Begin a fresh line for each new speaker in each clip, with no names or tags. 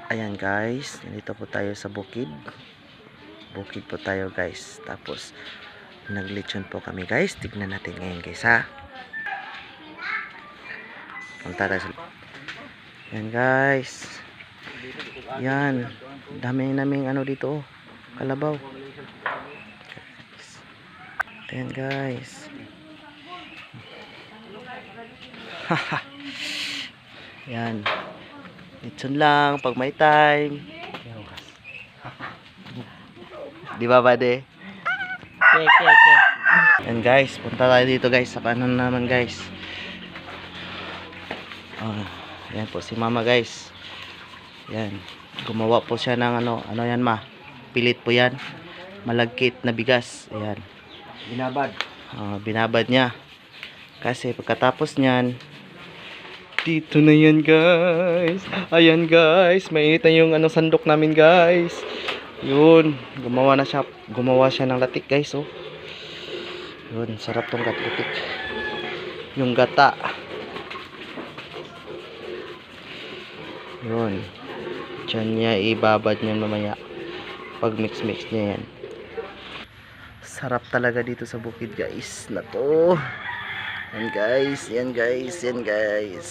Ayan guys, nandito po tayo sa bukid. Bukid po tayo guys. Tapos naglechon po kami guys. Tignan natin ngayon guys ha. Punta tayo sa... Ayan guys. Yan. Dami naming ano dito. Kalabaw. Ayan guys. Haha. Yan. Lechon lang pag may time. Di ba bade?
Okay.
Yan guys, punta tayo dito guys sa kanan naman guys. Yan po si mama guys. Yan, gumawa po siya ng ano yan ma? Pilit po yan. Malagkit na bigas. Ayan. Binabad niya. Kasi pagkatapos niyan, dito na yan guys. Ayan guys, mainit na yung ano sandok namin guys. Yun, gumawa siya ng latik guys oh. Yun, sarap tong latik. Yung gata. Yun. Diyan niya ibabad niyan mamaya. Pag mix niya yan. Sarap talaga dito sa bukid guys na to. Yan guys, yan guys, yan guys.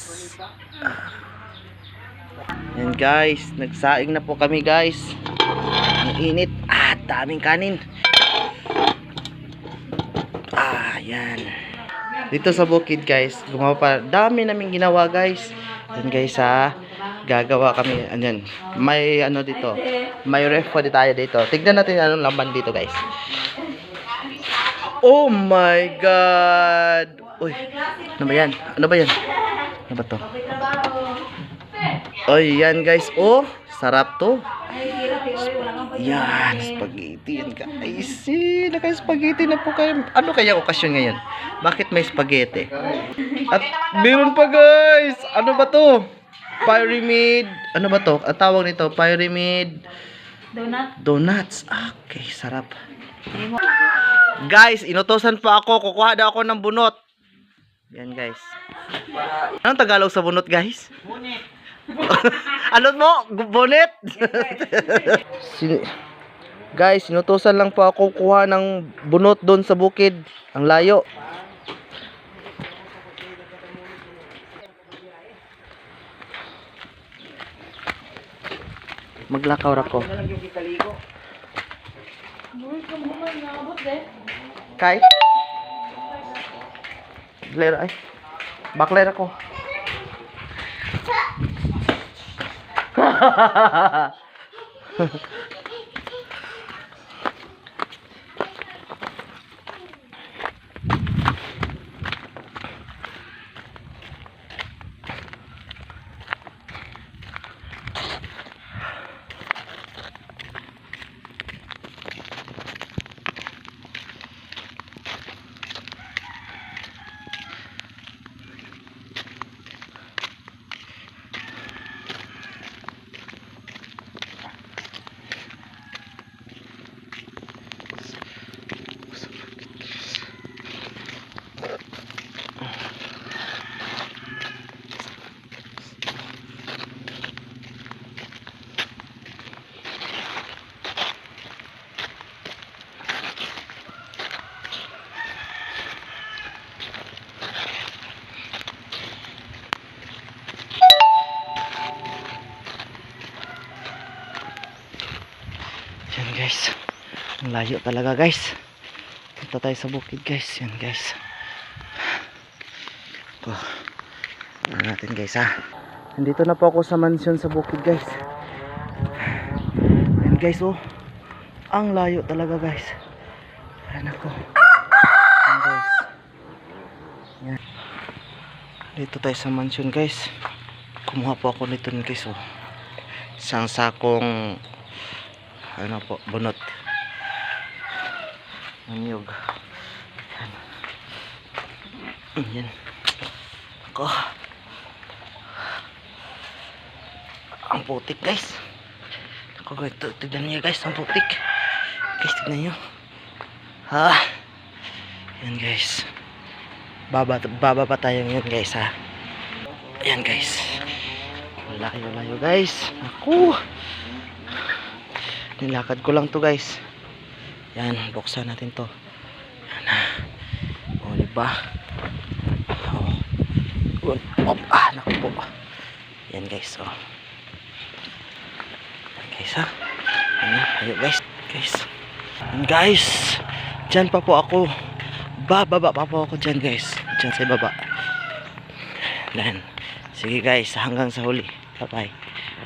Yan guys, nagsaing na po kami guys. Ang init. Daming kanin. Yan. Dito sa bukid guys, gumawa pa. Dami naming ginawa guys. Yan guys ha. Gagawa kami. Ayan. May ano dito. May ref po tayo dito. Tignan natin anong laman dito guys. Oh my God. Uy. Ano ba yan? Ano ba yan? Ano ba to? Oy, yan guys. Oh, sarap to. Yan, spaghetti yan guys. Naka-spaghetti na po kayo. Ano kaya okasyon ngayon? Bakit may spaghetti? At meron pa guys. Ano ba to? Pyramid. Ano ba to? Ang tawag nito, pyramid donuts. Okay, sarap. Guys, inutosan pa ako. Kukuha daw ako ng bunot. Yan guys. Anong Tagalog sa bunot guys? Bunit. Ano mo? Bonnet? Guys, sinutusan lang po ako kuha ng bunot doon sa bukid. Ang layo. Maglakaw ra ko. Kay? Bakler ako. Yan guys. Ang layo talaga guys. Punta tayo sa bukid guys. Yan guys. Ito. Ano natin guys ha. Nandito na po ako sa mansion sa bukid guys. Yan guys oh. Ang layo talaga guys. Yan ako. Yan guys. Yan. Dito tayo sa mansion guys. Kumuha po ako nito guys oh. Isang sakong ano po, bunot ng nyug. Yan ako. Ang putik guys. Ako guys, tignan nyo guys, ang putik guys, tignan nyo yan guys. Baba pa tayo ngayon guys ha. Ayan guys. Layo-layo guys. Ako. Nilakad ko lang to guys. Yan, buksan natin to. Yan na. O, diba? O. Naku po. Yan guys, o. Yan guys, ha. Yan na, ayo guys. Yan guys. Diyan pa po ako. Bababa pa po ako dyan guys. Dyan sa baba. Yan. Sige guys, hanggang sa huli. Bye bye.